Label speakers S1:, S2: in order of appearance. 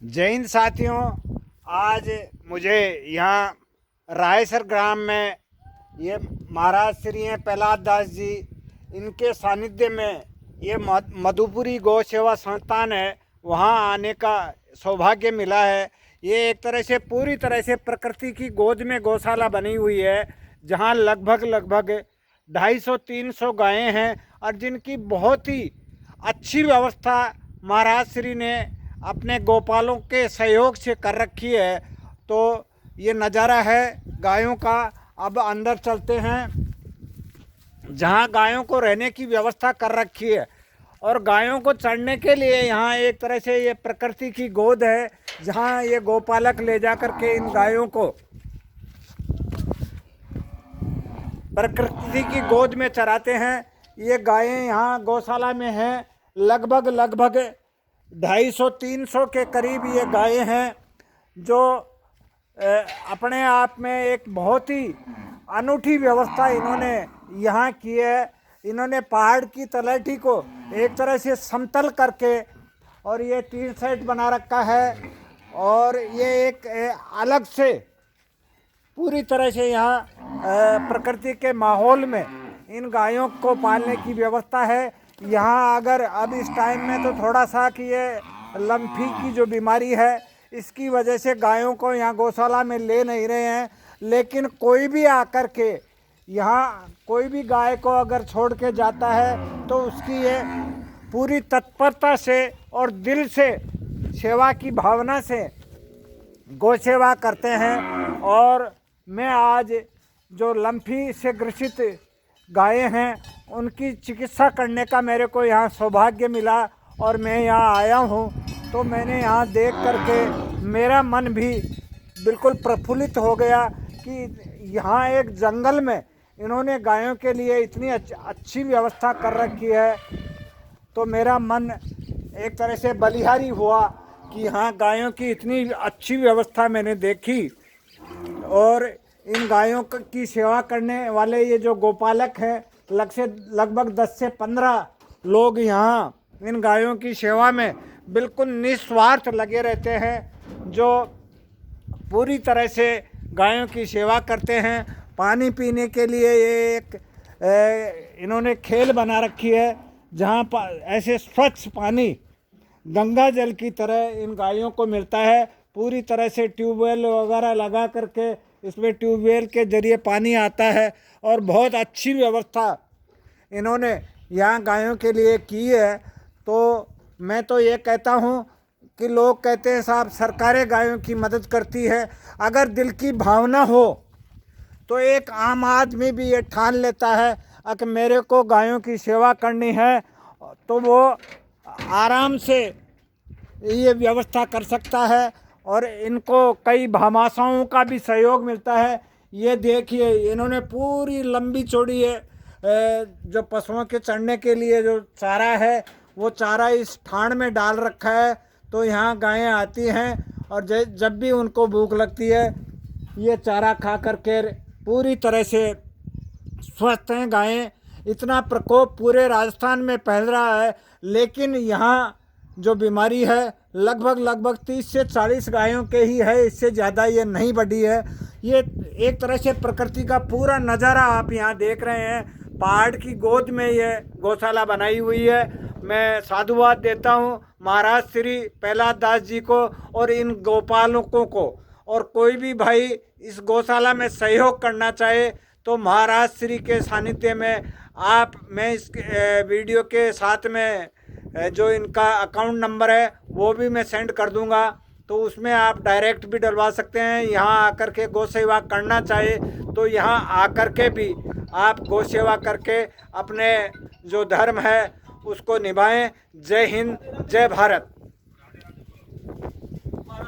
S1: जय हिंद साथियों। आज मुझे यहाँ रायसर ग्राम में ये महाराज श्री हैं प्रहलाद दास जी, इनके सानिध्य में ये मधुपुरी गौ सेवा संस्थान है, वहाँ आने का सौभाग्य मिला है। ये एक तरह से पूरी तरह से प्रकृति की गोद में गौशाला बनी हुई है, जहाँ लगभग 250-300 गायें हैं और जिनकी बहुत ही अच्छी व्यवस्था महाराज श्री ने अपने गोपालों के सहयोग से कर रखी है। तो ये नज़ारा है गायों का। अब अंदर चलते हैं, जहाँ गायों को रहने की व्यवस्था कर रखी है और गायों को चढ़ने के लिए यहाँ एक तरह से ये प्रकृति की गोद है, जहाँ ये गोपालक ले जा कर के इन गायों को प्रकृति की गोद में चराते हैं। ये गायें यहाँ गौशाला में हैं, लगभग 250-300 के करीब ये गायें हैं, जो अपने आप में एक बहुत ही अनूठी व्यवस्था इन्होंने यहाँ की है। इन्होंने पहाड़ की तलहटी को एक तरह से समतल करके और ये टीन सेट बना रखा है और ये एक अलग से पूरी तरह से यहाँ प्रकृति के माहौल में इन गायों को पालने की व्यवस्था है। यहाँ अगर अब इस टाइम में तो थोड़ा सा कि ये लम्फी की जो बीमारी है, इसकी वजह से गायों को यहाँ गौशाला में ले नहीं रहे हैं, लेकिन कोई भी आकर के यहाँ कोई भी गाय को अगर छोड़ के जाता है तो उसकी ये पूरी तत्परता से और दिल से सेवा की भावना से गौ सेवा करते हैं। और मैं आज जो लम्फी से ग्रसित गायें हैं उनकी चिकित्सा करने का मेरे को यहाँ सौभाग्य मिला और मैं यहाँ आया हूँ, तो मैंने यहाँ देख करके मेरा मन भी बिल्कुल प्रफुल्लित हो गया कि यहाँ एक जंगल में इन्होंने गायों के लिए इतनी अच्छी व्यवस्था कर रखी है। तो मेरा मन एक तरह से बलिहारी हुआ कि यहाँ गायों की इतनी अच्छी व्यवस्था मैंने देखी। और इन गायों की सेवा करने वाले ये जो गोपालक हैं, लगभग 10 से 15 लोग यहाँ इन गायों की सेवा में बिल्कुल निस्वार्थ लगे रहते हैं, जो पूरी तरह से गायों की सेवा करते हैं। पानी पीने के लिए ये एक इन्होंने खेल बना रखी है, जहाँ ऐसे स्वच्छ पानी गंगा जल की तरह इन गायों को मिलता है। पूरी तरह से ट्यूबवेल वगैरह लगा करके इसमें ट्यूबवेल के ज़रिए पानी आता है और बहुत अच्छी व्यवस्था इन्होंने यहाँ गायों के लिए की है। तो मैं तो ये कहता हूँ कि लोग कहते हैं साहब सरकारें गायों की मदद करती है, अगर दिल की भावना हो तो एक आम आदमी भी ये ठान लेता है कि मेरे को गायों की सेवा करनी है, तो वो आराम से ये व्यवस्था कर सकता है और इनको कई भामाशाओं का भी सहयोग मिलता है। ये देखिए इन्होंने पूरी लंबी चौड़ी है जो पशुओं के चढ़ने के लिए जो चारा है, वो चारा इस ठाण में डाल रखा है। तो यहाँ गायें आती हैं और जब भी उनको भूख लगती है ये चारा खा करके पूरी तरह से स्वस्थ हैं गायें। इतना प्रकोप पूरे राजस्थान में फैल रहा है, लेकिन यहाँ जो बीमारी है लगभग 30 से 40 गायों के ही है, इससे ज़्यादा ये नहीं बढ़ी है। ये एक तरह से प्रकृति का पूरा नज़ारा आप यहाँ देख रहे हैं। पहाड़ की गोद में ये गौशाला बनाई हुई है। मैं साधुवाद देता हूँ महाराज श्री प्रहलाद दास जी को और इन गोपालकों को। और कोई भी भाई इस गौशाला में सहयोग करना चाहे तो महाराज श्री के सानिध्य में मैं इस वीडियो के साथ में जो इनका अकाउंट नंबर है वो भी मैं सेंड कर दूंगा, तो उसमें आप डायरेक्ट भी डलवा सकते हैं। यहाँ आकर के गौ सेवा करना चाहे तो यहाँ आकर के भी आप गौ सेवा करके अपने जो धर्म है उसको निभाएं। जय हिंद, जय भारत।